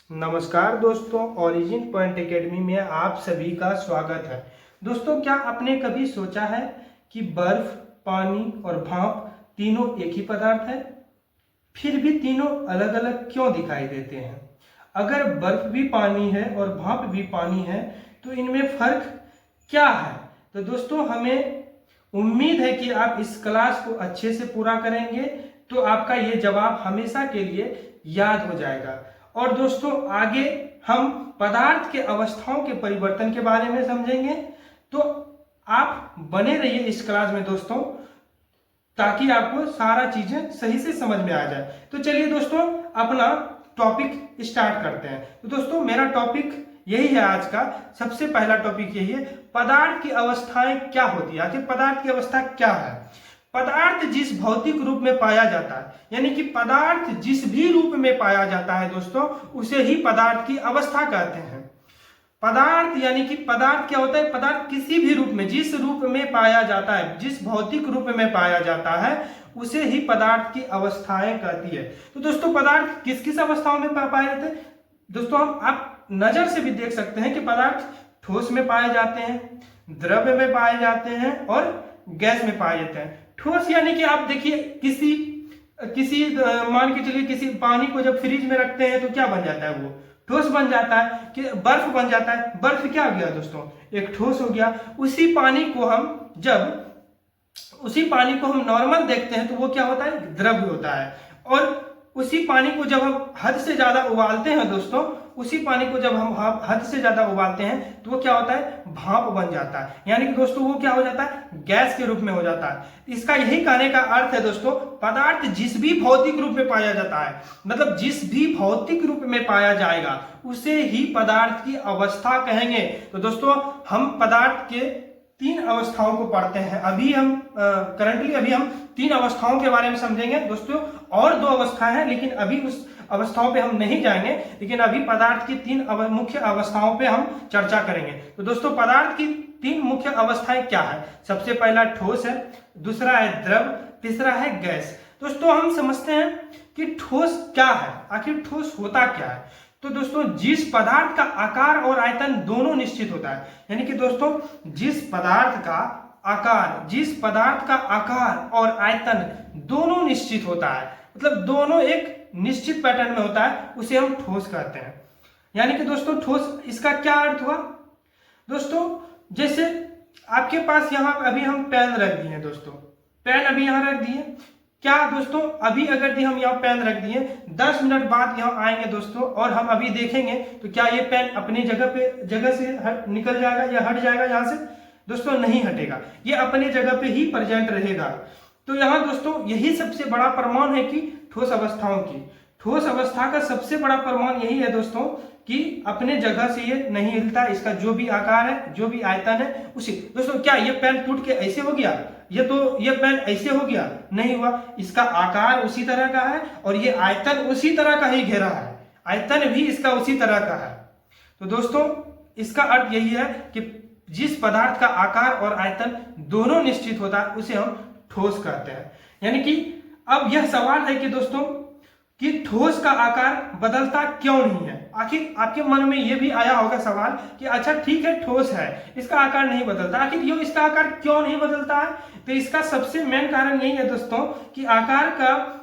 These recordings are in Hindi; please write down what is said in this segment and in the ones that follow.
नमस्कार दोस्तों, ओरिजिन पॉइंट एकेडमी में आप सभी का स्वागत है। दोस्तों, क्या आपने कभी सोचा है कि बर्फ, पानी और भाप तीनों एक ही पदार्थ है, फिर भी तीनों अलग अलग क्यों दिखाई देते हैं? अगर बर्फ भी पानी है और भाप भी पानी है तो इनमें फर्क क्या है? तो दोस्तों, हमें उम्मीद है कि आप इस क्लास को अच्छे से पूरा करेंगे तो आपका ये जवाब हमेशा के लिए याद हो जाएगा। और दोस्तों, आगे हम पदार्थ के अवस्थाओं के परिवर्तन के बारे में समझेंगे, तो आप बने रहिए इस क्लास में दोस्तों, ताकि आपको सारा चीजें सही से समझ में आ जाए। तो चलिए दोस्तों, अपना टॉपिक स्टार्ट करते हैं। तो दोस्तों, मेरा टॉपिक यही है, आज का सबसे पहला टॉपिक यही है, पदार्थ की अवस्थाएं क्या होती है। आखिर पदार्थ की अवस्था क्या है? पदार्थ जिस भौतिक रूप में पाया जाता है, यानी कि पदार्थ जिस भी रूप में पाया जाता है दोस्तों, उसे ही पदार्थ की अवस्था कहते हैं। पदार्थ यानी कि पदार्थ क्या होता है? पदार्थ किसी भी रूप में, जिस रूप में पाया जाता है, जिस भौतिक रूप में पाया जाता है, उसे ही पदार्थ की अवस्थाएं कहती है। तो दोस्तों, पदार्थ किस किस अवस्थाओं में पाए जाते हैं? दोस्तों, आप नजर से भी देख सकते हैं कि पदार्थ ठोस में पाए जाते हैं, द्रव्य में पाए जाते हैं और गैस में पाए जाते हैं। ठोस यानी कि आप देखिए, किसी किसी मान के चलिए, किसी पानी को जब फ्रिज में रखते हैं तो क्या बन जाता है? वो ठोस बन जाता है। कि बर्फ बन जाता है। बर्फ क्या हो गया दोस्तों? एक ठोस हो गया। उसी पानी को हम नॉर्मल देखते हैं तो वो क्या होता है? द्रव्य होता है। और उसी पानी को जब हम हद से ज्यादा उबालते हैं दोस्तों, उसी पानी को जब हम हद से ज्यादा उबालते हैं तो वो क्या होता है? भाप बन जाता है। यानी कि दोस्तों, वो क्या हो जाता है? गैस के रूप में हो जाता है। इसका यही कहने का अर्थ है दोस्तों, पदार्थ जिस भी भौतिक रूप में पाया जाता है, मतलब जिस भी भौतिक रूप में पाया जाएगा, उसे ही पदार्थ की अवस्था कहेंगे। तो दोस्तों, हम पदार्थ के तीन अवस्थाओं को पढ़ते हैं। अभी हम तीन अवस्थाओं के बारे में समझेंगे दोस्तों। और दो अवस्थाएं हैं, लेकिन अभी उस अवस्थाओं पे हम नहीं जाएंगे, लेकिन अभी पदार्थ की तीन मुख्य अवस्थाओं पे हम चर्चा करेंगे। तो दोस्तों, पदार्थ की तीन मुख्य अवस्थाएं क्या है? सबसे पहला ठोस है, दूसरा है द्रव, तीसरा है गैस। दोस्तों, हम समझते हैं कि ठोस क्या है, आखिर ठोस होता क्या है। तो दोस्तों, जिस पदार्थ का आकार और आयतन दोनों निश्चित होता है, यानी कि दोस्तों, जिस पदार्थ का आकार और आयतन दोनों निश्चित होता है, मतलब दोनों एक निश्चित पैटर्न में होता है, उसे हम ठोस कहते हैं। यानी कि दोस्तों, ठोस, इसका क्या अर्थ हुआ दोस्तों? जैसे आपके पास यहां अभी हम पेन रख दिए दोस्तों, पेन अभी यहां रख दिए। क्या दोस्तों, अभी अगर हम यहाँ पेन रख दिए, 10 मिनट बाद यहाँ आएंगे दोस्तों, और हम अभी देखेंगे तो क्या ये पेन अपनी जगह से निकल जाएगा या हट जाएगा? यहाँ से दोस्तों नहीं हटेगा, ये अपने जगह पे ही प्रेजेंट रहेगा। तो यहाँ दोस्तों, यही सबसे बड़ा प्रमाण है कि ठोस अवस्थाओं की, ठोस अवस्था का सबसे बड़ा प्रमाण यही है दोस्तों, कि अपने जगह से ये नहीं हिलता। इसका जो भी आकार है, जो भी आयतन है, उसी दोस्तों, क्या ये पेन टूट के ऐसे हो गया? ये पेन ऐसे हो गया? नहीं हुआ। इसका आकार उसी तरह का है और ये आयतन उसी तरह का ही घेरा है, आयतन भी इसका उसी तरह का है। तो दोस्तों, इसका अर्थ यही है कि जिस पदार्थ का आकार और आयतन दोनों निश्चित होता है, उसे हम ठोस कहते हैं। यानी कि अब यह सवाल है कि दोस्तों, कि ठोस का आकार बदलता क्यों नहीं है? आखिर आपके मन में यह भी आया होगा सवाल कि अच्छा ठीक है, ठोस है, इसका आकार नहीं बदलता, आखिर ये इसका आकार क्यों नहीं बदलता है? तो इसका सबसे मेन कारण यही है दोस्तों, कि आकार का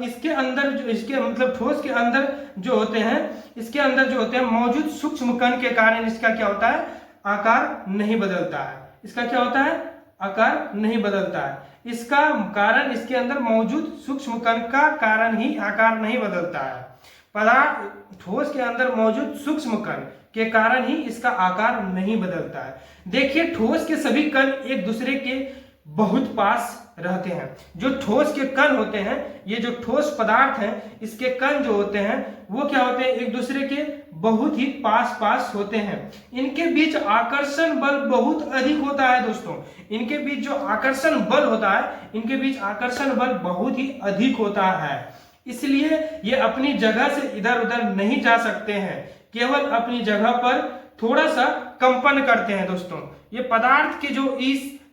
इसके अंदर जो, इसके मतलब ठोस के अंदर जो होते हैं, इसके अंदर जो होते हैं मौजूद सूक्ष्म कण के कारण इसका क्या होता है? आकार नहीं बदलता है। इसका क्या होता है? आकार नहीं बदलता है। इसका कारण इसके अंदर मौजूद सूक्ष्म कण का कारण ही आकार नहीं बदलता है। पदार्थ ठोस के अंदर मौजूद सूक्ष्म कण के कारण ही इसका आकार नहीं बदलता है। देखिए, ठोस के सभी कण एक दूसरे के बहुत पास रहते हैं। जो ठोस के कण होते हैं, ये जो ठोस पदार्थ हैं, इसके कण जो होते हैं वो क्या होते हैं? एक दूसरे के बहुत ही पास होते हैं। इनके बीच आकर्षण बल बहुत अधिक होता है दोस्तों। इनके बीच जो आकर्षण बल होता है, इनके बीच आकर्षण बल बहुत ही अधिक होता है। इसलिए ये अपनी जगह से इधर उधर नहीं जा सकते हैं, केवल अपनी जगह पर थोड़ा सा कंपन करते हैं दोस्तों। ये पदार्थ के जो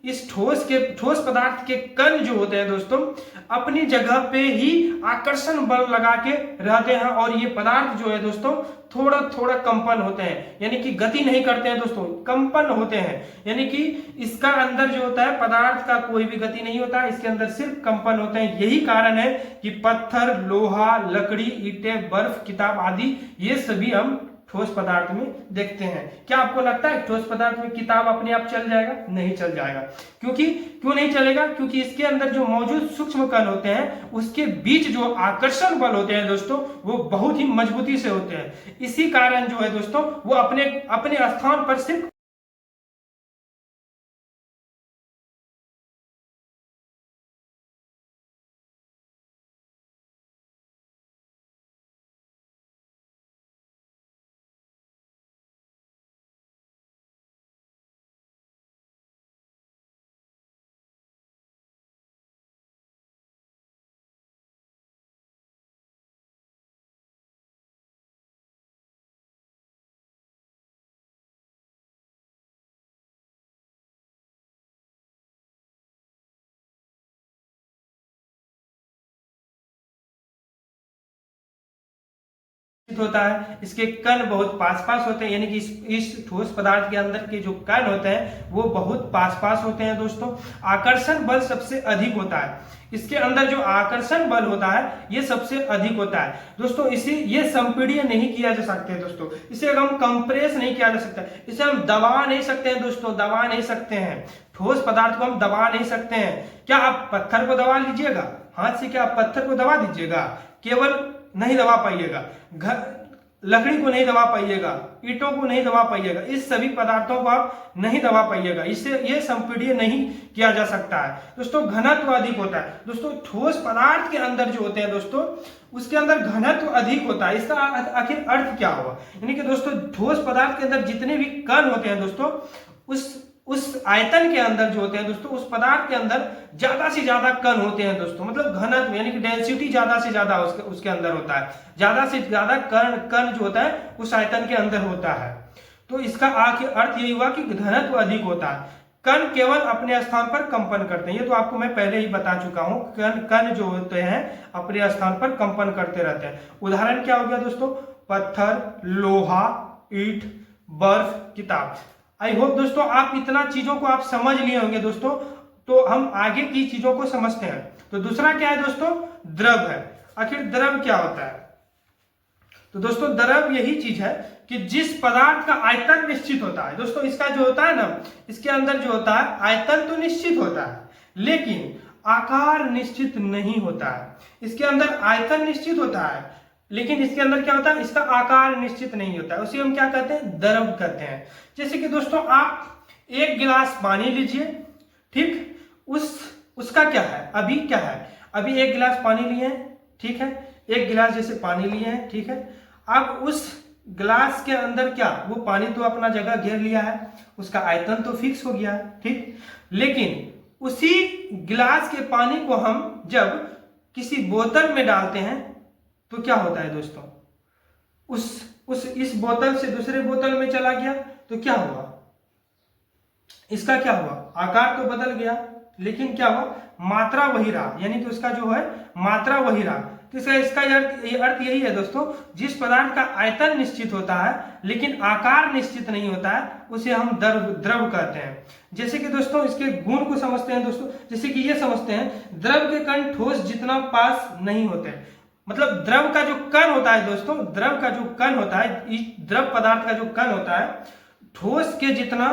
इस ठोस पदार्थ के कण जो होते हैं दोस्तों अपनी जगह पे ही आकर्षण बल लगा के रहते हैं, और ये पदार्थ जो है दोस्तों थोड़ा थोड़ा कंपन होते हैं, यानी कि गति नहीं करते हैं दोस्तों, कंपन होते हैं। यानी कि इसका अंदर जो होता है पदार्थ का कोई भी गति नहीं होता है, इसके अंदर सिर्फ कंपन होते हैं। यही कारण है कि पत्थर, लोहा, लकड़ी, ईंटें, बर्फ, किताब आदि ये सभी हम ठोस पदार्थ में देखते हैं। क्या आपको लगता है ठोस पदार्थ में किताब अपने आप चल जाएगा? नहीं चल जाएगा। क्यों नहीं चलेगा? क्योंकि इसके अंदर जो मौजूद सूक्ष्म कण होते हैं उसके बीच जो आकर्षण बल होते हैं दोस्तों वो बहुत ही मजबूती से होते हैं। इसी कारण जो है दोस्तों वो अपने स्थान पर सिर्फ होता है, इसके कण बहुत पास पास होते हैं, यानी कि इस ठोस पदार्थ के अंदर के जो कण होते हैं वो बहुत पास पास होते हैं दोस्तों। आकर्षण बल सबसे अधिक होता है, इसके अंदर जो आकर्षण बल होता है ये सबसे अधिक होता है दोस्तों। ये संपीड़ित नहीं किया जा सकते हैं दोस्तों, इसे हम कंप्रेस नहीं किया जा सकता, इसे हम दबा नहीं सकते हैं दोस्तों, दबा नहीं सकते हैं। ठोस पदार्थ को हम दबा नहीं सकते हैं। क्या आप पत्थर को दबा लीजिएगा हाथ से? क्या आप पत्थर को दबा दीजिएगा? केवल नहीं दबा पाइएगा। लकड़ी को नहीं दबा पाइएगा, ईंटों को नहीं दबा पाइएगा, इस सभी पदार्थों को आप नहीं दबा पाइएगा, इससे ये संपीड़ित नहीं किया जा सकता है दोस्तों। घनत्व अधिक होता है दोस्तों, ठोस पदार्थ के अंदर जो होते हैं दोस्तों उसके अंदर घनत्व अधिक होता है। इसका आखिर अर्थ क्या हुआ? यानी कि दोस्तों ठोस पदार्थ के अंदर जितने भी कण होते हैं दोस्तों उस आयतन के अंदर जो होते हैं दोस्तों उस पदार्थ के अंदर ज्यादा से ज्यादा कण होते हैं दोस्तों, मतलब घनत्व यानी कि डेंसिटी ज्यादा से ज्यादा उसके अंदर होता है, ज्यादा से ज्यादा कण जो होता है उस आयतन के अंदर होता है। तो इसका आखिर अर्थ यही हुआ कि घनत्व अधिक होता है। कण केवल अपने स्थान पर कंपन करते हैं, ये तो आपको मैं पहले ही बता चुका हूं। कण जो होते हैं अपने स्थान पर कंपन करते रहते हैं। उदाहरण क्या हो गया दोस्तों? पत्थर, लोहा, ईंट, बर्फ, किताब। आई होप दोस्तों आप इतना चीजों को आप समझ लिए होंगे दोस्तों। तो हम आगे की चीजों को समझते हैं। तो दूसरा क्या है दोस्तों? द्रव है। आखिर द्रव क्या होता है? तो दोस्तों द्रव यही चीज है कि जिस पदार्थ का आयतन निश्चित होता है दोस्तों, इसका जो होता है ना, इसके अंदर जो होता है आयतन तो निश्चित होता है लेकिन आकार निश्चित नहीं होता है। इसके अंदर आयतन निश्चित होता है लेकिन इसके अंदर क्या होता है? इसका आकार निश्चित नहीं होता है। उसे हम क्या कहते हैं? द्रव कहते हैं। जैसे कि दोस्तों आप एक गिलास पानी लीजिए, ठीक, उसका क्या है? अभी क्या है? अभी एक गिलास पानी लिए हैं, ठीक है, एक गिलास जैसे पानी लिए हैं, ठीक है। अब उस गिलास के अंदर क्या, वो पानी तो अपना जगह घेर लिया है, उसका आयतन तो फिक्स हो गया है, ठीक। लेकिन उसी गिलास के पानी को हम जब किसी बोतल में डालते हैं तो क्या होता है दोस्तों? इस बोतल से दूसरे बोतल में चला गया तो क्या हुआ? इसका क्या हुआ? आकार तो बदल गया लेकिन क्या हुआ? मात्रा वही रहा, यानी कि उसका जो है मात्रा वही रहा। तो इसका अर्थ यही है दोस्तों, जिस पदार्थ का आयतन निश्चित होता है लेकिन आकार निश्चित नहीं होता है उसे हम द्रव कहते हैं। जैसे कि दोस्तों इसके गुण को समझते हैं दोस्तों। जैसे कि ये समझते हैं द्रव के कण ठोस जितना पास नहीं होते, मतलब द्रव का जो कण होता है दोस्तों, द्रव का जो कण होता है, द्रव पदार्थ का जो कण होता है ठोस के जितना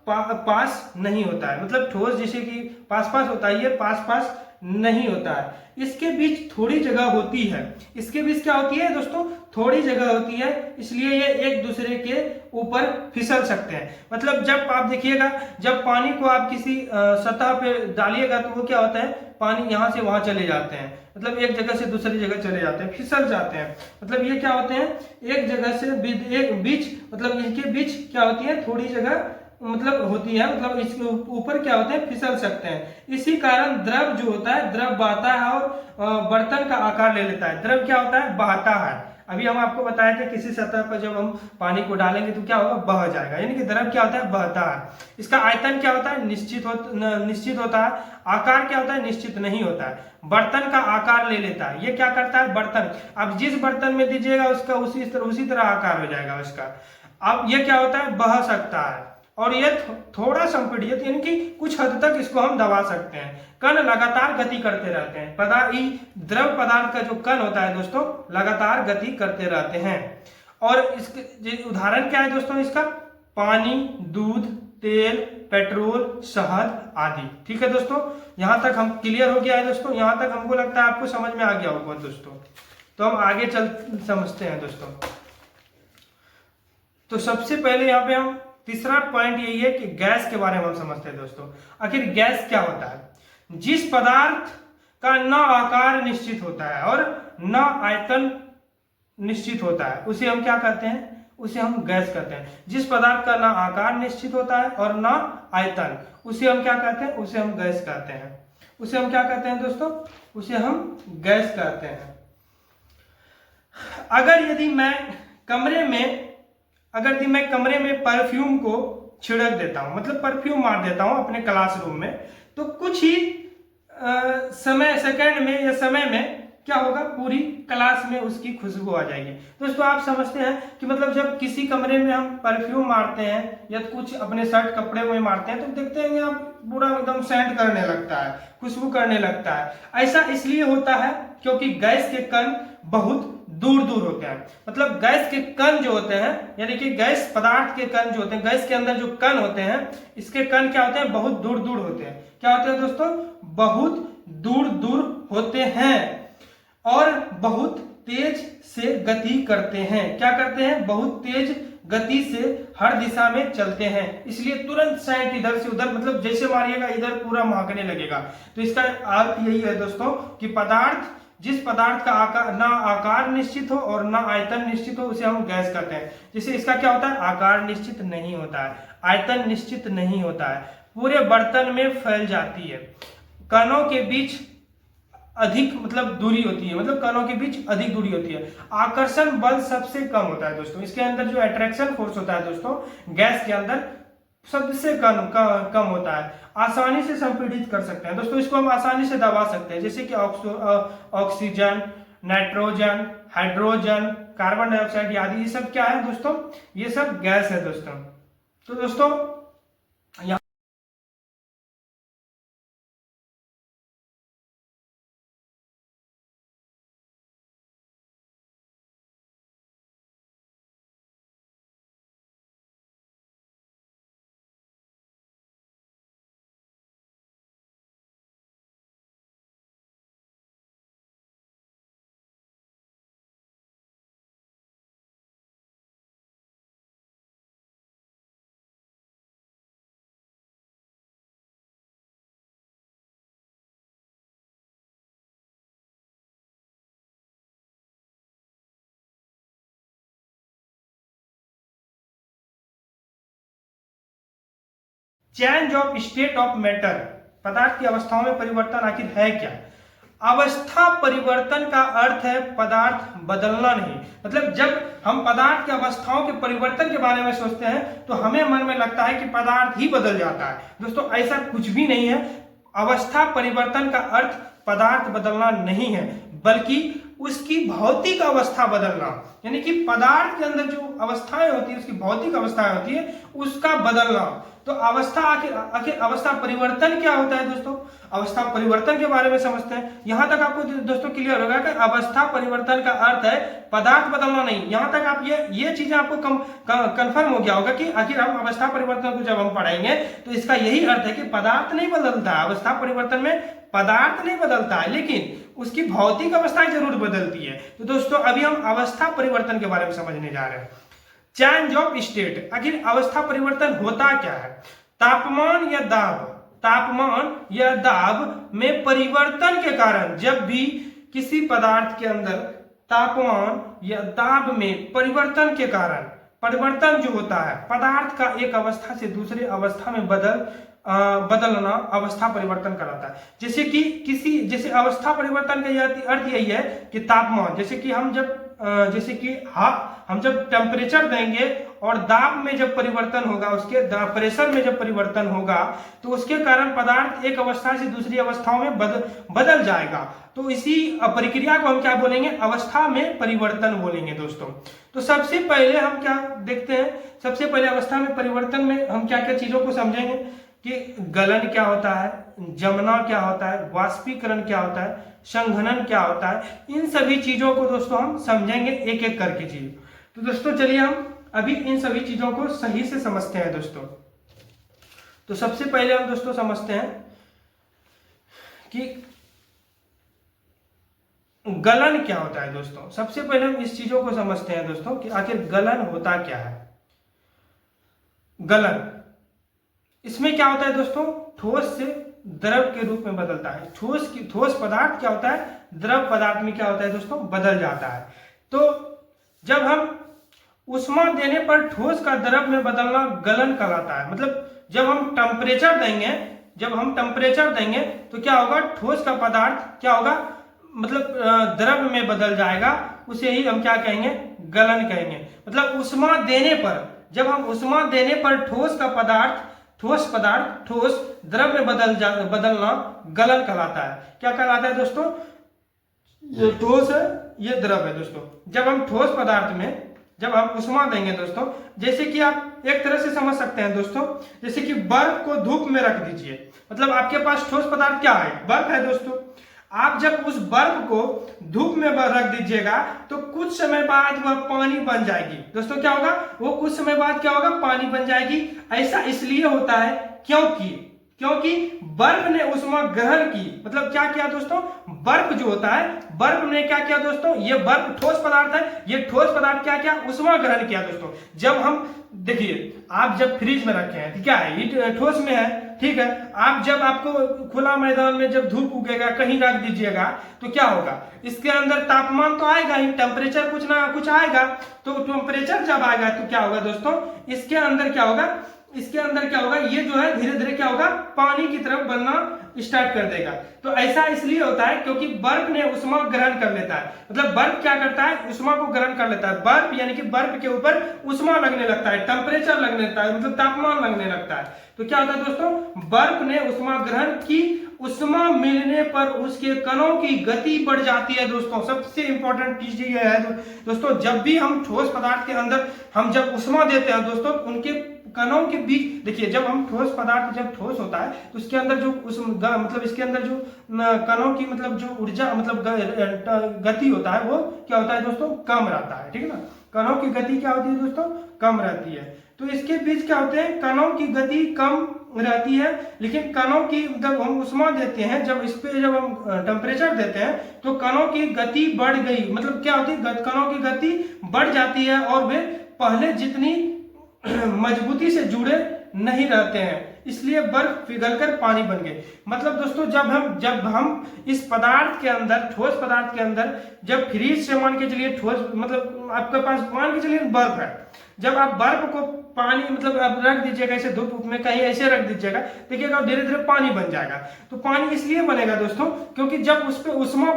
पास नहीं होता है। मतलब ठोस जैसे कि पास पास होता है, ये पास पास नहीं होता है। इसके बीच थोड़ी जगह होती है। इसके बीच क्या होती है दोस्तों? थोड़ी जगह होती है, इसलिए ये एक दूसरे के ऊपर फिसल सकते हैं। मतलब जब आप देखिएगा, जब पानी को आप किसी सतह पे डालिएगा तो वो क्या होता है, पानी यहाँ से वहां चले जाते हैं, मतलब एक जगह से दूसरी जगह चले जाते हैं, फिसल जाते हैं। मतलब ये क्या होते हैं, एक जगह से एक बीच, मतलब इनके बीच क्या होती है, थोड़ी जगह मतलब होती है, मतलब इसके ऊपर क्या होते हैं, फिसल सकते हैं। इसी कारण द्रव जो होता है, द्रव बहता है और बर्तन का आकार ले लेता है। द्रव क्या होता है? बहता है। अभी हम आपको बताए थे किसी सतह पर जब हम पानी को डालेंगे तो क्या होगा, बह जाएगा, यानी कि द्रव क्या होता है, बहता है। इसका आयतन क्या होता है, निश्चित होता है। आकार क्या होता है, निश्चित नहीं होता है। बर्तन का आकार ले लेता है, ये क्या करता है, बर्तन, अब जिस बर्तन में दीजिएगा उसका उसी तरह आकार हो जाएगा उसका। अब ये क्या होता है, बह सकता है, और ये थोड़ा संपीड़ित, यानी कि कुछ हद तक इसको हम दबा सकते हैं। कण लगातार गति करते रहते हैं, द्रव पदार्थ का जो कण होता है दोस्तों, लगातार गति करते रहते हैं। और इसके उदाहरण क्या है दोस्तों इसका, पानी, दूध, तेल, पेट्रोल, शहद आदि। ठीक है दोस्तों, यहां तक हम क्लियर हो गया है दोस्तों, यहां तक हमको लगता है आपको समझ में आ गया होगा दोस्तों। तो हम आगे समझते हैं दोस्तों। तो सबसे पहले यहाँ पे हम तीसरा पॉइंट यही है कि गैस के बारे में हम समझते हैं दोस्तों। आखिर गैस क्या होता है, जिस पदार्थ का न आकार निश्चित होता है और न आयतन निश्चित होता है उसे हम क्या कहते हैं, उसे हम गैस कहते हैं। जिस पदार्थ का न आकार निश्चित होता है और न आयतन, उसे हम क्या कहते हैं, उसे हम गैस कहते हैं। उसे हम क्या कहते हैं दोस्तों, उसे हम गैस कहते हैं। अगर यदि मैं कमरे में परफ्यूम को छिड़क देता हूं, मतलब परफ्यूम मार देता हूं अपने क्लासरूम में, तो कुछ ही सेकंड में या समय में क्या होगा, पूरी क्लास में उसकी खुशबू आ जाएगी। दोस्तों आप समझते हैं कि मतलब जब किसी कमरे में हम परफ्यूम मारते हैं या कुछ अपने शर्ट कपड़े में मारते हैं तो देखते हैं यहाँ पूरा एकदम सेंट करने लगता है, खुशबू करने लगता है। ऐसा इसलिए होता है क्योंकि गैस के कण बहुत दूर दूर होते हैं। मतलब गैस के कण जो होते हैं, यानी कि गैस पदार्थ के कण जो होते हैं, गैस के अंदर जो कण होते हैं, इसके कण क्या होते हैं, बहुत दूर दूर होते हैं। क्या होते हैं दोस्तों, बहुत दूर दूर होते हैं और बहुत तेज से गति करते हैं। क्या करते हैं, बहुत तेज गति से हर दिशा में चलते हैं, इसलिए तुरंत सेंट इधर से उधर, मतलब जैसे मारिएगा इधर पूरा महकने लगेगा। तो इसका अर्थ यही है दोस्तों कि जिस पदार्थ का आकार निश्चित हो और ना आयतन निश्चित हो उसे हम गैस कहते हैं। जैसे इसका क्या होता है, आकार निश्चित नहीं होता है, आयतन निश्चित नहीं होता है, पूरे बर्तन में फैल जाती है, कणों के बीच अधिक दूरी होती है, मतलब कणों के बीच अधिक दूरी होती है, आकर्षण बल सबसे कम होता है दोस्तों। इसके अंदर जो अट्रैक्शन फोर्स होता है दोस्तों, गैस के अंदर सबसे कम होता है, आसानी से संपीड़ित कर सकते हैं दोस्तों। इसको हम आसानी से दबा सकते हैं, जैसे कि oxygen, nitrogen, hydrogen, carbon dioxide आदि, ये सब क्या है दोस्तों, ये सब गैस है दोस्तों। तो दोस्तों change of state of matter, पदार्थ की अवस्थाओं में परिवर्तन आखिर है क्या। अवस्था परिवर्तन का अर्थ है पदार्थ बदलना नहीं। मतलब जब हम पदार्थ की अवस्थाओं के परिवर्तन के बारे में सोचते हैं तो हमें मन में लगता है कि पदार्थ ही बदल जाता है। दोस्तों ऐसा कुछ भी नहीं है। अवस्था परिवर्तन का अर्थ पदार्थ बदलना नहीं है, बल्कि उसकी भौतिक अवस्था बदलना, यानी कि पदार्थ के अंदर जो अवस्थाएं होती है, उसकी भौतिक अवस्थाएं होती है, उसका बदलना। तो अवस्था आखिर अवस्था परिवर्तन क्या होता है दोस्तों, अवस्था परिवर्तन के बारे में समझते हैं। यहां तक आपको दोस्तों क्लियर होगा कि अवस्था परिवर्तन का अर्थ है पदार्थ बदलना नहीं। यहां तक आप ये चीजें आपको कंफर्म हो गया होगा कि आखिर हम अवस्था परिवर्तन को जब हम पढ़ाएंगे तो इसका यही अर्थ है कि पदार्थ नहीं बदलता है। अवस्था परिवर्तन में पदार्थ नहीं बदलता है, लेकिन उसकी भौतिक अवस्थाएं जरूर बदलती है। तो दोस्तों अभी हम अवस्था परिवर्तन के बारे में समझने जा रहे हैं। चेंज ऑफ स्टेट, आखिर अवस्था परिवर्तन होता क्या है। तापमान या दाब में परिवर्तन के कारण, जब भी किसी पदार्थ के अंदर तापमान या दाब में परिवर्तन के कारण, परिवर्तन जो होता है पदार्थ का एक अवस्था से दूसरे अवस्था में बदलना अवस्था परिवर्तन कराता है। जैसे अवस्था परिवर्तन का अर्थ यही है कि तापमान, जैसे कि हम जब जैसे कि हम जब टेम्परेचर देंगे और दाब में जब परिवर्तन होगा, उसके प्रेशर में जब परिवर्तन होगा, तो उसके कारण पदार्थ एक अवस्था से दूसरी अवस्थाओं में बदल जाएगा। तो इसी प्रक्रिया को हम क्या बोलेंगे, अवस्था में परिवर्तन बोलेंगे दोस्तों। तो सबसे पहले हम क्या देखते हैं, सबसे पहले अवस्था में परिवर्तन में हम क्या क्या चीजों को समझेंगे कि गलन क्या होता है, जमना क्या होता है, वाष्पीकरण क्या होता है, संघनन क्या होता है। इन सभी चीजों को दोस्तों हम समझेंगे एक एक करके चीज। तो दोस्तों चलिए हम अभी इन सभी चीजों को सही से समझते हैं दोस्तों। तो सबसे पहले हम दोस्तों समझते हैं कि गलन क्या होता है दोस्तों। सबसे पहले हम इस चीजों को समझते हैं दोस्तों कि आखिर गलन होता क्या है। गलन, इसमें क्या होता है दोस्तों, ठोस से द्रव के रूप में बदलता है। ठोस पदार्थ क्या होता है, द्रव पदार्थ में क्या होता है दोस्तों, बदल जाता है। तो जब हम उष्मा देने पर ठोस का द्रव में बदलना गलन कहलाता है। मतलब जब हम टेम्परेचर देंगे तो क्या होगा, ठोस का पदार्थ क्या होगा, मतलब द्रव में बदल जाएगा। उसे ही हम क्या कहेंगे, गलन कहेंगे। मतलब उष्मा देने पर, जब हम उष्मा देने पर ठोस पदार्थ द्रव में बदलना गलन कहलाता है। क्या कहलाता है दोस्तों, ये ठोस है, ये द्रव है दोस्तों। जब हम ठोस पदार्थ में जब हम उष्मा देंगे दोस्तों, जैसे कि आप एक तरह से समझ सकते हैं दोस्तों, जैसे कि बर्फ को धूप में रख दीजिए। मतलब आपके पास ठोस पदार्थ क्या है, बर्फ है दोस्तों। आप जब उस बर्फ को धूप में रख दीजिएगा तो कुछ समय बाद वह पानी बन जाएगी दोस्तों। क्या होगा, वो कुछ समय बाद क्या होगा, पानी बन जाएगी। ऐसा इसलिए होता है क्योंकि बर्फ ने उष्मा ग्रहण की। मतलब क्या किया दोस्तों, बर्फ जो होता है, बर्फ ने क्या किया दोस्तों, ये बर्फ ठोस पदार्थ है, ये ठोस पदार्थ क्या किया, उष्मा ग्रहण किया दोस्तों। जब हम देखिए, आप जब फ्रिज में रखे हैं, क्या है, ये ठोस में है, ठीक है। आप जब आपको खुला मैदान में जब धूप उगेगा, कहीं रख दीजिएगा तो क्या होगा, इसके अंदर तापमान तो आएगा ही, टेम्परेचर कुछ ना कुछ आएगा। तो टेम्परेचर जब आएगा तो क्या होगा दोस्तों, इसके अंदर क्या होगा, ये जो है धीरे धीरे क्या होगा, पानी की तरफ बनना स्टार्ट कर देगा। तो ऐसा इसलिए होता है क्योंकि बर्फ ने उष्मा ग्रहण कर लेता है। मतलब बर्फ क्या करता है, उष्मा को ग्रहण कर लेता है। बर्फ यानी कि बर्फ के ऊपर उष्मा लगने लगता है, टेम्परेचर लगने लगता है, मतलब तापमान लगने लगता है। तो क्या होता है दोस्तों, बर्फ ने उष्मा ग्रहण की, उष्मा मिलने पर उसके कणों की गति बढ़ जाती है दोस्तों। सबसे इंपॉर्टेंट चीज ये है दोस्तों, जब भी हम ठोस पदार्थ के अंदर हम जब उष्मा देते हैं दोस्तों, उनके कणों के बीच देखिए, जब हम ठोस पदार्थ जब ठोस होता है तो उसके अंदर जो मतलब इसके अंदर जो कणों की मतलब जो ऊर्जा मतलब गति होता है, वो क्या होता है दोस्तों, कम रहता है, ठीक है ना। कणों की गति क्या होती है दोस्तों, कम रहती है। तो इसके बीच क्या होते हैं, कणों की गति कम रहती है, लेकिन कणों की जब हम उष्मा देते हैं, जब इस पे जब हम टेम्परेचर देते हैं तो कणों की गति बढ़ गई। मतलब क्या होती है, कणों की गति बढ़ जाती है और वे पहले जितनी मजबूती से जुड़े नहीं रहते हैं, इसलिए बर्फ पिघलकर पानी बन गए। मतलब दोस्तों, जब हम इस पदार्थ के अंदर, ठोस पदार्थ के अंदर, जब फ्रीज से मान के चलिए ठोस, मतलब आपके पास मान के चलिए बर्फ है, जब आप बर्फ को पानी मतलब आप रख दीजिएगा ऐसे धूप में, कहीं ऐसे रख दीजिएगा, देखिएगा धीरे धीरे पानी बन जाएगा। तो पानी इसलिए बनेगा दोस्तों क्योंकि जब उस पर उष्मा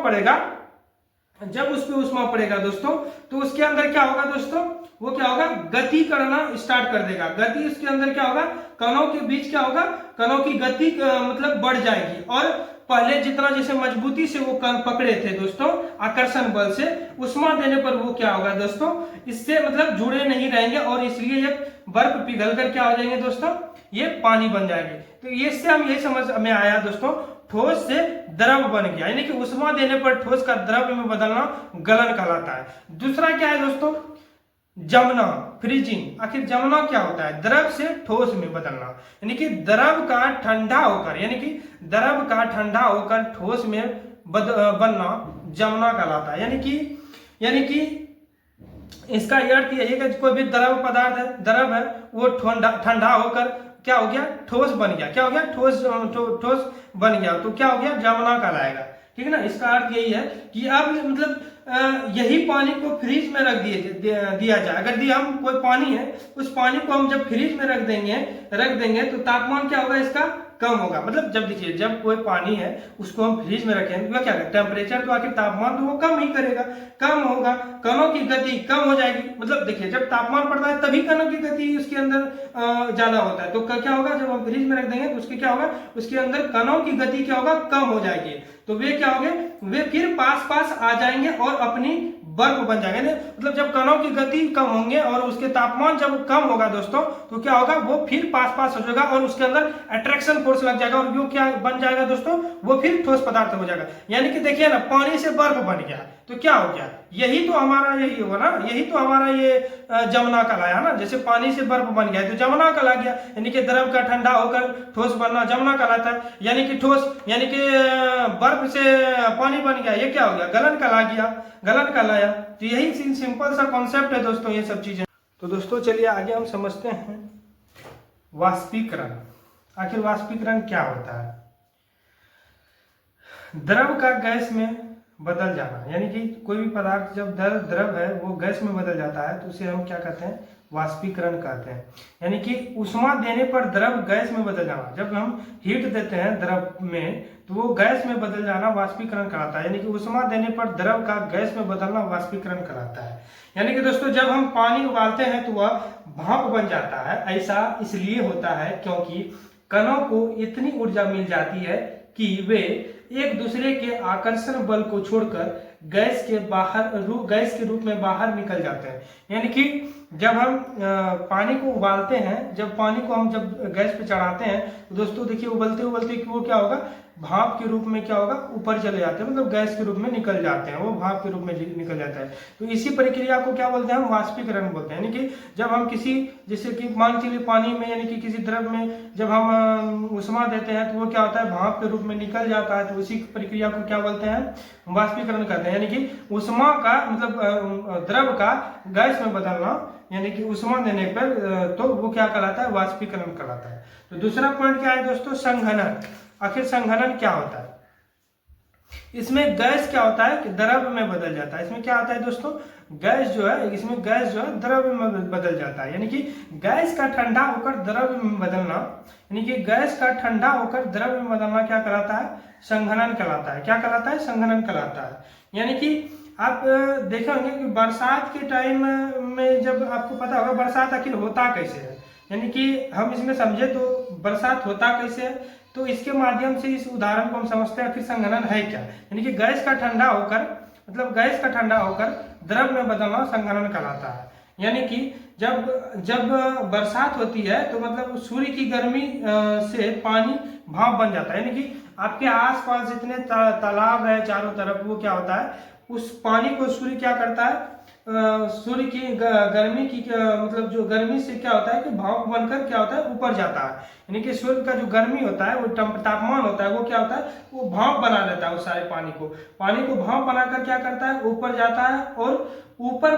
पड़ेगा दोस्तों, तो उसके अंदर क्या होगा दोस्तों, वो क्या होगा, गति करना स्टार्ट कर देगा। गति उसके अंदर क्या होगा, कणों के बीच क्या होगा, कणों की गति मतलब बढ़ जाएगी। और पहले जितना जैसे मजबूती से वो कण पकड़े थे दोस्तों, आकर्षण बल से, उष्मा देने पर वो क्या होगा दोस्तों, इससे मतलब जुड़े नहीं रहेंगे और इसलिए ये बर्फ पिघल कर क्या हो जाएंगे दोस्तों, ये पानी बन जाएंगे। तो इससे हम यही समझ में आया दोस्तों, ठोस से द्रव बन गया, यानी कि उष्मा देने पर ठोस का द्रव में बदलना गलन कहलाता है। दूसरा क्या है दोस्तों, जमना, फ्रीजिंग। आखिर जमना क्या होता है, द्रव से ठोस में बदलना, यानी कि द्रव का ठंडा होकर ठोस में बनना जमना कहलाता है। यानी कि इसका अर्थ यही है कि कोई भी द्रव है वो ठंडा होकर क्या हो गया, ठोस बन गया। क्या हो गया, ठोस बन गया, तो क्या हो गया, जमना कहलाएगा, ठीक है ना। इसका अर्थ यही है कि अब मतलब यही पानी को फ्रीज में रख दिया जाए। अगर हम कोई पानी है, उस पानी को हम जब फ्रीज में रख देंगे तो तापमान क्या होगा, इसका कम होगा। मतलब जब देखिए जब कोई पानी है उसको हम फ्रिज में रखें तो क्या करें, टेम्परेचर तो आखिर तापमान तो वो कम ही करेगा, कम होगा, कणों की गति कम हो जाएगी। मतलब देखिए जब तापमान बढ़ता है तभी कणों की गति उसके अंदर ज्यादा होता है। तो क्या होगा, जब हम फ्रिज में रख देंगे तो उसके क्या होगा, उसके अंदर कणों की गति क्या होगा, कम हो जाएगी। तो वे क्या होंगे, वे फिर पास पास आ जाएंगे और अपनी बर्फ बन जाएंगे। मतलब जब कणों की गति कम होंगे और उसके तापमान जब कम होगा दोस्तों, तो क्या होगा, वो फिर पास पास हो जाएगा और उसके अंदर अट्रैक्शन फोर्स लग जाएगा और वो क्या बन जाएगा दोस्तों, वो फिर ठोस पदार्थ हो जाएगा। यानी कि देखिए ना, पानी से बर्फ बन गया तो क्या हो गया, यही तो हमारा यही होगा ना, यही तो हमारा ये जमुना कलाया ना। जैसे पानी से बर्फ बन गया तो जमुना कला गया, यानी कि द्रव का ठंडा होकर ठोस बनना जमुना कहलाता है। यानी कि ठोस यानी कि बर्फ से पानी बन गया, ये क्या हो गया, गलन कला गया, गलन कहलाया। तो यही सिंपल सा कॉन्सेप्ट है दोस्तों ये सब चीजें। तो दोस्तों चलिए आगे हम समझते हैं वाष्पीकरण। आखिर वाष्पीकरण क्या होता है। द्रव का गैस में बदल जाना, यानी कि कोई भी पदार्थ जब द्रव है वो गैस में बदल जाता है तो उसे हम क्या कहते हैं, वाष्पीकरण कहते हैं। यानी कि उष्मा देने पर द्रव गैस में बदल जाना, जब हम हीट देते हैं द्रव में तो वो गैस में बदल जाना वाष्पीकरण कहलाता है। यानी कि उष्मा देने पर द्रव का गैस में बदलना वाष्पीकरण कहलाता है। यानी कि दोस्तों जब हम पानी उबालते हैं तो वह भाप बन जाता है। ऐसा इसलिए होता है क्योंकि कणों को इतनी ऊर्जा मिल जाती है कि वे एक दूसरे के आकर्षण बल को छोड़कर गैस के रूप में बाहर निकल जाते हैं। यानी कि जब हम पानी को उबालते हैं, जब पानी को हम जब गैस पे चढ़ाते हैं तो दोस्तों देखिए उबलते उबलते कि वो क्या होगा, भाप के रूप में क्या होगा, ऊपर चले जाते हैं, मतलब गैस के रूप में निकल जाते हैं, वो भाप के रूप में निकल जाता है। तो इसी प्रक्रिया को क्या बोलते हैं, हम वाष्पीकरण बोलते हैं। यानी कि जब हम किसी, जैसे कि मान चलिए पानी में यानी कि किसी द्रव में जब हम उष्मा देते हैं तो वो क्या होता है, भाप के रूप में निकल जाता है। तो उसी प्रक्रिया को क्या बोलते हैं, वाष्पीकरण कहते हैं। यानी कि उष्मा का मतलब द्रव का गैस में बदलना, यानी कि उष्मा देने पर तो वो क्या कहलाता है, वाष्पीकरण कहलाता है। तो दूसरा पॉइंट क्या है दोस्तों, संघनन। आखिर संघनन क्या होता है। इसमें गैस क्या होता है कि द्रव में बदल जाता है। इसमें क्या होता है दोस्तों, गैस जो है, इसमें गैस जो है द्रव में बदल जाता है। यानी कि गैस का ठंडा होकर द्रव में बदलना, यानी कि गैस का ठंडा होकर द्रव में बदलना क्या कहलाता है, संघनन कहलाता है। क्या कहलाता है, संघनन कहलाता है। यानी कि आप देखेंगे कि बरसात के टाइम में जब आपको पता होगा बरसात आखिर होता कैसे है, यानी कि हम इसमें समझे तो बरसात होता कैसे है, तो इसके माध्यम से इस उदाहरण को हम समझते हैं। फिर संघनन है क्या, यानी कि गैस का ठंडा होकर, मतलब गैस का ठंडा होकर द्रव में बदलना संघनन कहलाता है। यानी कि जब बरसात होती है तो मतलब सूर्य की गर्मी से पानी भाप बन जाता है। यानी कि आपके आसपास जितने तालाब है चारों तरफ, वो क्या होता है, उस पानी को सूर्य क्या करता है, सूर्य की गर्मी की मतलब जो गर्मी से क्या होता है कि भाप बनकर क्या होता है, ऊपर जाता है। यानी कि सूर्य का जो गर्मी होता है, वो तापमान होता है, वो क्या होता है, वो भाप बना देता है उस सारे पानी को भाप बनाकर क्या करता है, ऊपर जाता है। और ऊपर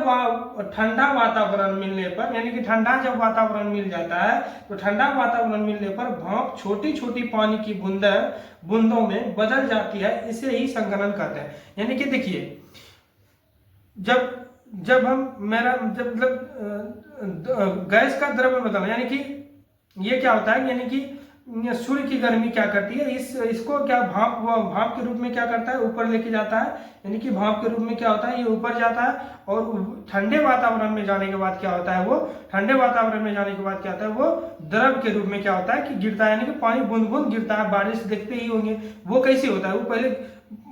ठंडा वातावरण मिलने पर, यानी कि ठंडा जब वातावरण मिल जाता है तो ठंडा वातावरण मिलने पर भाप छोटी छोटी पानी की बूंदों में बदल जाती है। इसे ही संघनन कहते हैं। यानी कि देखिए जब मतलब गैस का द्रव में बदलना, यानी कि ये क्या होता है, यानी कि सूर्य की गर्मी क्या करती है, इसको क्या भाप के रूप में क्या करता है, ऊपर लेके जाता है। यानी कि भाप के रूप में क्या होता है, ये ऊपर जाता है और ठंडे वातावरण में जाने के बाद क्या होता है, वो ठंडे वातावरण में जाने के बाद क्या होता है, वो द्रव के रूप में क्या होता है कि गिरता है। यानी कि पानी बूंद बूंद गिरता है। बारिश देखते ही होंगे वो कैसे होता है, वो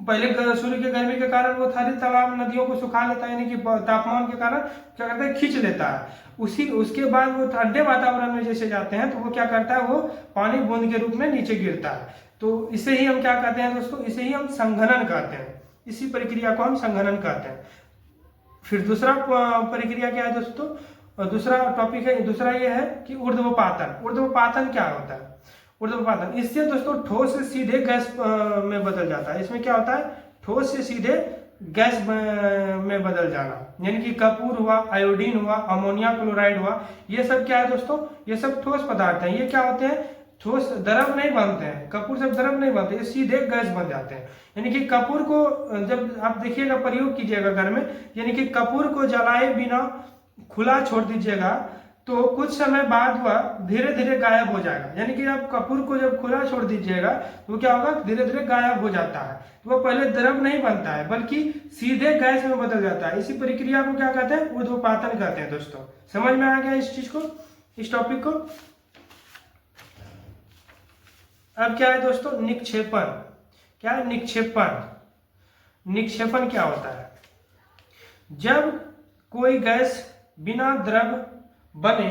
पहले सूर्य की गर्मी के कारण वो सारी तालाब नदियों को सुखा लेता है, यानी कि तापमान के कारण क्या करता है, खींच लेता है। उसके बाद वो ठंडे वातावरण में जैसे जाते हैं तो वो क्या करता है, वो पानी बूंद के रूप में नीचे गिरता है। तो इसे ही हम क्या कहते हैं दोस्तों, इसे ही हम संघनन कहते हैं। इसी प्रक्रिया को हम संघनन कहते हैं। फिर दूसरा प्रक्रिया क्या है दोस्तों, दूसरा टॉपिक है, दूसरा ये है कि ऊर्ध्वपातन। ऊर्ध्वपातन क्या होता है, ऊर्ध्वपातन, इससे दोस्तों ठोस से सीधे गैस में बदल जाता है। इसमें क्या होता है, ठोस से सीधे गैस में बदल जाना। यानी कि कपूर हुआ, आयोडीन हुआ, अमोनिया क्लोराइड हुआ, ये सब क्या है दोस्तों, ये सब ठोस पदार्थ हैं। ये क्या होते हैं, ठोस द्रव नहीं बनते हैं। कपूर से द्रव नहीं बनते, ये सीधे गैस बन जाते हैं। यानी कि कपूर को जब आप देखिएगा, प्रयोग कीजिएगा घर में, यानी कि कपूर को जलाए बिना खुला छोड़ दीजिएगा तो कुछ समय बाद वह धीरे धीरे गायब हो जाएगा। यानी कि आप कपूर को जब खुला छोड़ दीजिएगा तो क्या होगा, धीरे धीरे गायब हो जाता है। तो वो पहले द्रव नहीं बनता है बल्कि सीधे गैस में बदल जाता है। इसी प्रक्रिया को क्या कहते हैं, ऊर्ध्वपातन कहते हैं। दोस्तों समझ में आ गया इस चीज को, इस टॉपिक को। अब क्या है दोस्तों, निक्षेपण। क्या है निक्षेपण? निक्षेपण क्या होता है? जब कोई गैस बिना द्रव बने,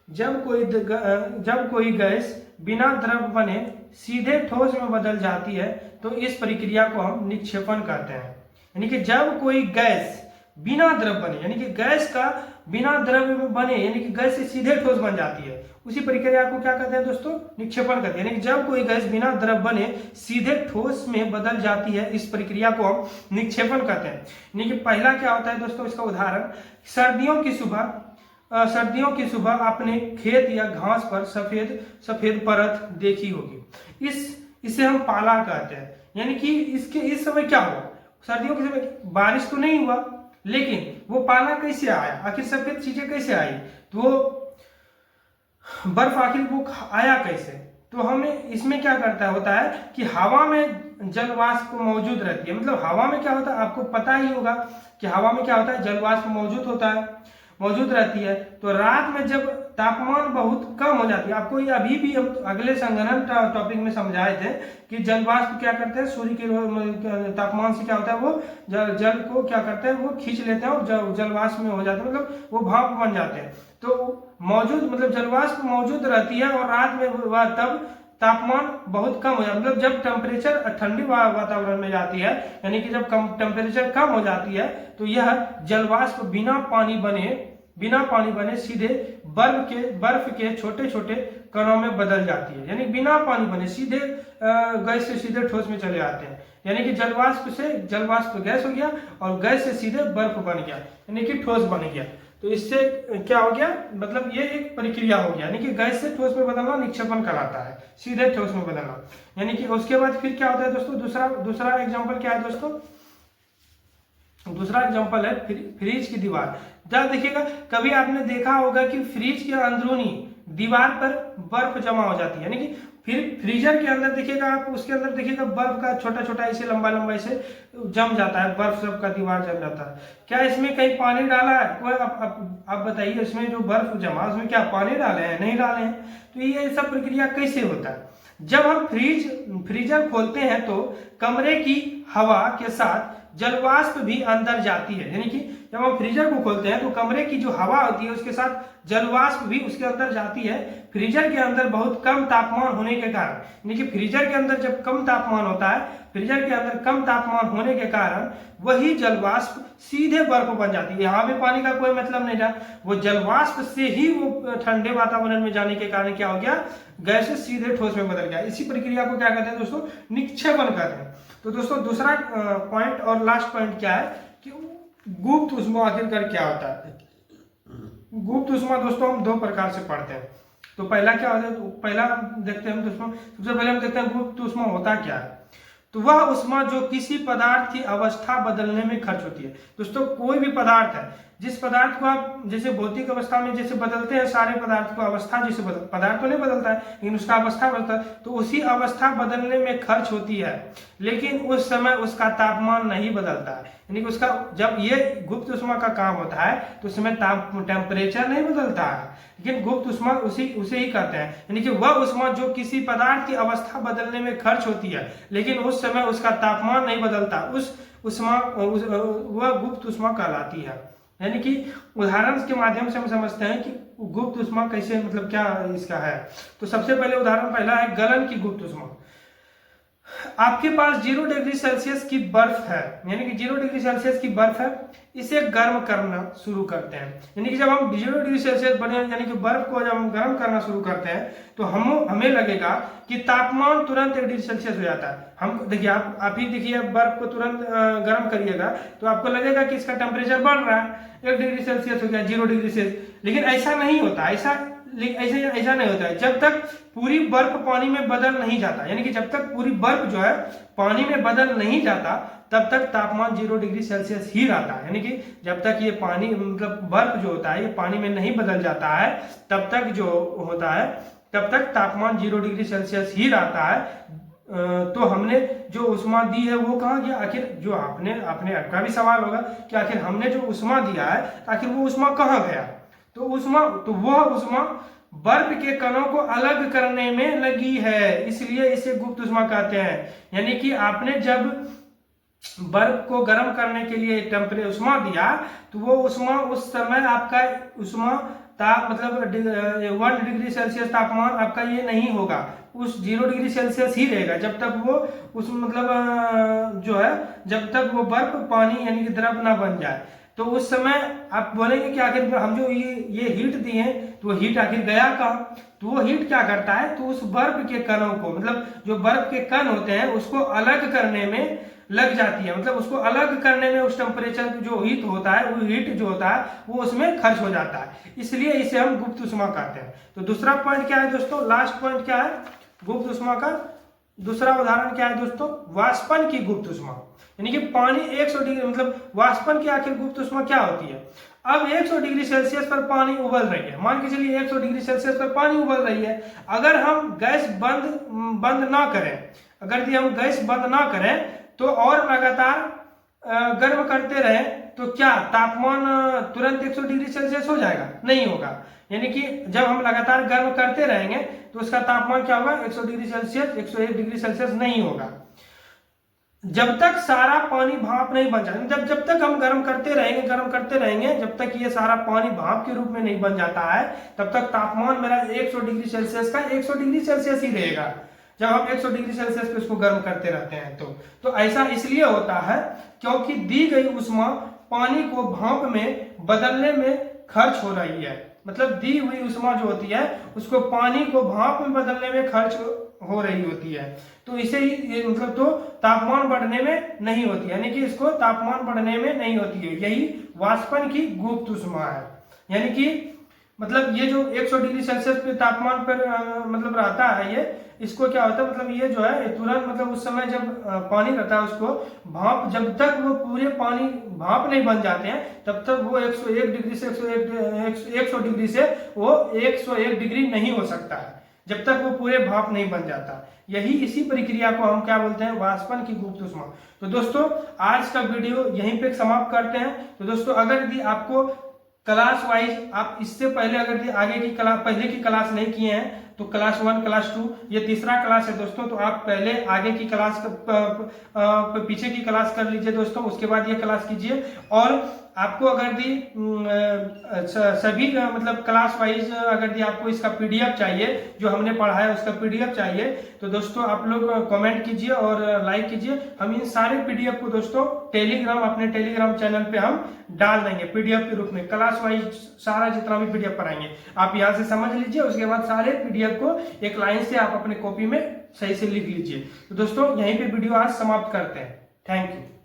जब कोई गैस बिना द्रव बने सीधे ठोस में बदल जाती है तो इस प्रक्रिया को हम निक्षेपण कहते हैं। यानी कि जब कोई गैस बिना द्रव बने, यानी कि गैस का बिना द्रव में बने, यानी कि गैस से सीधे ठोस बन जाती है, उसी प्रक्रिया को क्या कहते हैं दोस्तों, निक्षेपण कहते हैं। यानी कि जब कोई गैस बिना द्रव बने सीधे ठोस में बदल जाती है, इस प्रक्रिया को हम निक्षेपण कहते हैं। यानी कि पहला क्या होता है दोस्तों, इसका उदाहरण, सर्दियों की सुबह आपने खेत या घास पर सफेद सफेद परत देखी होगी, इसे हम पाला कहते हैं। यानी कि इस समय क्या हुआ, सर्दियों के समय बारिश तो नहीं हुआ, लेकिन वो पाला कैसे आया, आखिर सफेद चीजें कैसे आई, तो वो बर्फ आखिर वो आया कैसे? तो हमें इसमें क्या करता होता है कि हवा में जल वाष्प मौजूद रहती है। मतलब हवा में क्या होता है, आपको पता ही होगा कि हवा में क्या होता है, जल वाष्प मौजूद रहती है। तो रात में जब तापमान बहुत कम हो जाती है, आपको ये अभी भी हम अगले संघनन टॉपिक में समझाए थे कि जल वाष्प क्या करते हैं, सूर्य के तापमान से क्या होता है, वो जल को क्या करते हैं, वो खींच लेते हैं और जल वाष्प में हो जाते हैं, मतलब वो भाप बन जाते हैं। तो मतलब जल वाष्प मौजूद रहती है और रात में वह तब तापमान बहुत कम हो जाता है। मतलब जब टेम्परेचर ठंडी वातावरण में जाती है, यानी कि जब टेम्परेचर कम हो जाती है, तो यह जल वाष्प बिना पानी बने सीधे बर्फ के छोटे छोटे कणों में बदल जाती है। यानी बिना पानी बने सीधे गैस से सीधे ठोस में चले आते हैं। यानी कि जल वाष्प गैस हो गया और गैस से सीधे बर्फ बन गया, यानी कि ठोस बन गया। तो इससे क्या हो गया, मतलब ये एक प्रक्रिया हो गया, यानी कि गैस से ठोस में बदलना निक्षेपण कहलाता है, सीधे ठोस में बदलना। यानी कि उसके बाद फिर क्या होता है दोस्तों, दूसरा एग्जांपल क्या है दोस्तों, दूसरा एग्जांपल है फ्रिज की दीवार। जब देखिएगा, कभी आपने देखा होगा कि फ्रिज के अंदरूनी दीवार पर बर्फ जमा हो जाती है, यानी कि फिर फ्रीजर के अंदर देखिएगा आप, उसके अंदर देखिएगा बर्फ का छोटा छोटा ऐसे लंबा ऐसे जम जाता है, बर्फ सब का दीवार जम जाता है। क्या इसमें कहीं पानी डाला है कोई? आप बताइए, इसमें जो बर्फ जमा उसमें क्या पानी डाले हैं? नहीं डाले हैं। तो ये सब प्रक्रिया कैसे होता है? जब हम फ्रीजर खोलते हैं तो कमरे की हवा के साथ जल वाष्प भी अंदर जाती है। यानी कि जब हम फ्रीजर को खोलते हैं तो कमरे की जो हवा होती है उसके साथ जल वाष्प भी उसके अंदर जाती है। फ्रीजर के अंदर बहुत कम तापमान होने के कारण, यानी कि फ्रीजर के अंदर जब कम तापमान होता है, फ्रीजर के अंदर कम तापमान होने के कारण वही जल वाष्प सीधे बर्फ बन जाती है। यहाँ पे पानी का कोई मतलब नहीं रहा, वो जल वाष्प से ही वो ठंडे वातावरण में जाने के कारण क्या हो गया, गैस से सीधे ठोस में बदल गया। इसी प्रक्रिया को क्या कहते हैं दोस्तों, निक्षेपण कहते हैं। तो दोस्तों दूसरा पॉइंट और लास्ट पॉइंट क्या है कि गुप्त ऊष्मा आखिरकार क्या होता है। गुप्त ऊष्मा दोस्तों हम दो प्रकार से पढ़ते हैं। तो पहला क्या होता है, तो पहला देखते हैं दोस्तों, सबसे पहले हम देखते हैं गुप्त ऊष्मा होता क्या है। तो वह ऊष्मा जो किसी पदार्थ की अवस्था बदलने में खर्च होती है। दोस्तों कोई भी पदार्थ है, जिस पदार्थ को आप जैसे भौतिक अवस्था में जैसे बदलते हैं, सारे पदार्थ को अवस्था जैसे पदार्थ तो नहीं बदलता है, लेकिन उसका अवस्था बदलता है, तो उसी अवस्था बदलने में खर्च होती है, लेकिन उस समय उसका तापमान नहीं बदलता है। यानी कि उसका, जब ये गुप्त ऊष्मा का काम होता है तो उसमें टेम्परेचर नहीं बदलता है, लेकिन गुप्त ऊष्मा उसे ही कहते हैं। यानी कि वह ऊष्मा जो किसी पदार्थ की अवस्था बदलने में खर्च होती है, लेकिन उस समय उसका तापमान नहीं बदलता, वह गुप्त ऊष्मा कहलाती है। यानी कि उदाहरण के माध्यम से हम समझते हैं कि गुप्त ऊष्मा कैसे, मतलब क्या इसका है। तो सबसे पहले उदाहरण पहला है गलन की गुप्त ऊष्मा। आपके पास 0 डिग्री सेल्सियस की बर्फ है, यानी कि 0 डिग्री सेल्सियस की बर्फ है, इसे गर्म करना शुरू करते हैं। यानी कि जब हम 0 डिग्री सेल्सियस बने, यानी कि बर्फ को जब हम गर्म करना शुरू करते हैं तो हमें लगेगा कि तापमान तुरंत 1 डिग्री सेल्सियस हो जाता है। हम देखिए, आप ही देखिए, बर्फ को तुरंत गर्म करिएगा तो आपको लगेगा कि इसका टेम्परेचर बढ़ रहा है, 1 डिग्री सेल्सियस हो गया, 0 डिग्री सेल्सियस। लेकिन ऐसा नहीं होता, ऐसा नहीं होता है जब तक पूरी बर्फ पानी में बदल नहीं जाता। यानी कि जब तक पूरी बर्फ जो है पानी में बदल नहीं जाता, तब तक तापमान 0 डिग्री सेल्सियस ही रहता है। यानी कि जब तक ये पानी मतलब बर्फ जो होता है ये पानी में नहीं बदल जाता है तब तक जो होता है तब तक तापमान 0 डिग्री सेल्सियस ही रहता है। तो हमने जो उष्मा दी है वो कहाँ गया? आखिर जो आपका भी सवाल होगा कि आखिर हमने जो उष्मा दिया है आखिर वो उष्मा कहाँ गया? तो वह उष्मा बर्फ के कणों को अलग करने में लगी है, इसलिए इसे गुप्त उष्मा कहते हैं। यानी कि आपने जब बर्फ को गर्म करने के लिए टेम्परेचर उष्मा दिया तो वो उष्मा उस समय आपका उष्मा मतलब 1 डिग्री सेल्सियस तापमान आपका ये नहीं होगा, उस 0 डिग्री सेल्सियस ही रहेगा जब तक वो उस मतलब जो है जब तक वो बर्फ पानी यानी कि द्रव ना बन जाए। तो उस समय आप बोलेंगे कि आखिर हम जो ये हीट दिए हैं तो वो हीट आखिर गया कहाँ? तो वो हीट क्या करता है? तो उस बर्फ के कणों को मतलब जो बर्फ के कण होते हैं उसको अलग करने में लग जाती है, मतलब उसको अलग करने में उस टेम्परेचर जो हीट होता है वो हीट जो होता है वो उसमें खर्च हो जाता है, इसलिए इसे हम गुप्त उष्मा कहते हैं। तो दूसरा पॉइंट क्या है दोस्तों? लास्ट पॉइंट क्या है गुप्त उष्मा का? दूसरा उदाहरण क्या है दोस्तों? वाष्पन की गुप्त उष्मा। यानी कि पानी 100 डिग्री मतलब वाष्पन की आखिर गुप्त उष्मा क्या होती है? अब 100 डिग्री सेल्सियस पर पानी उबल रही है, मान के चलिए 100 डिग्री सेल्सियस पर पानी उबल रही है। अगर हम गैस बंद ना करें, अगर हम गैस बंद ना करें तो और लगातार गर्म करते रहे तो क्या तापमान तुरंत 100 डिग्री सेल्सियस हो जाएगा? नहीं होगा। यानी कि जब हम लगातार गर्म करते रहेंगे तो उसका तापमान क्या होगा? 100 डिग्री सेल्सियस 101 डिग्री सेल्सियस नहीं होगा। जब तक सारा पानी भाप नहीं बन जाए, जब तक हम गर्म करते रहेंगे जब तक ये सारा पानी भाप के रूप में नहीं बन जाता है तब तक तापमान मेरा 100 डिग्री सेल्सियस का 100 डिग्री सेल्सियस ही रहेगा जब हम 100 डिग्री सेल्सियस पे उसको गर्म करते रहते हैं। तो ऐसा इसलिए होता है क्योंकि दी गई उष्मा पानी को भाप में बदलने में खर्च हो रही है, मतलब दी हुई उष्मा जो होती है उसको पानी को भाप में बदलने में खर्च हो रही होती है। तो इसे ही मतलब तो तापमान बढ़ने में नहीं होती, यानी कि इसको तापमान बढ़ने में नहीं होती है, यही वाष्पन की गुप्त उष्मा है। यानी कि मतलब ये जो 100 डिग्री सेल्सियस पे तापमान पर मतलब रहता है ये, इसको क्या होता है मतलब ये जो है तुरंत मतलब उस समय जब पानी रहता है उसको भाप, जब तक वो पूरे पानी भाप नहीं बन जाते हैं तब तक वो 101 डिग्री से 100 डिग्री से वो 101 डिग्री नहीं हो सकता है जब तक वो पूरे भाप नहीं बन जाता। यही इसी प्रक्रिया को हम क्या बोलते हैं? वाष्पन की गुप्त उष्मा। तो दोस्तों आज का वीडियो यहीं पे समाप्त करते हैं। तो दोस्तों अगर यदि आपको क्लास वाइज आप इससे पहले अगर आगे की क्लास पहले की क्लास नहीं किए हैं तो क्लास 1 क्लास 2 ये तीसरा क्लास है दोस्तों, तो आप पहले आगे की क्लास पीछे की क्लास कर लीजिए दोस्तों, उसके बाद ये क्लास कीजिए। और आपको अगर दी सभी मतलब क्लास वाइज अगर दी आपको इसका पीडीएफ चाहिए जो हमने पढ़ा है उसका पीडीएफ चाहिए तो दोस्तों आप लोग कमेंट कीजिए और लाइक कीजिए। हम इन सारे पीडीएफ को दोस्तों अपने टेलीग्राम चैनल पे हम डाल देंगे पीडीएफ के रूप में, क्लास वाइज सारा जितना भी पीडीएफ पढ़ाएंगे आप यहाँ से समझ लीजिए, उसके बाद सारे पीडीएफ को एक लाइन से आप अपने कॉपी में सही से लिख लीजिए। तो दोस्तों यहीं पे वीडियो आज समाप्त करते हैं। Thank you.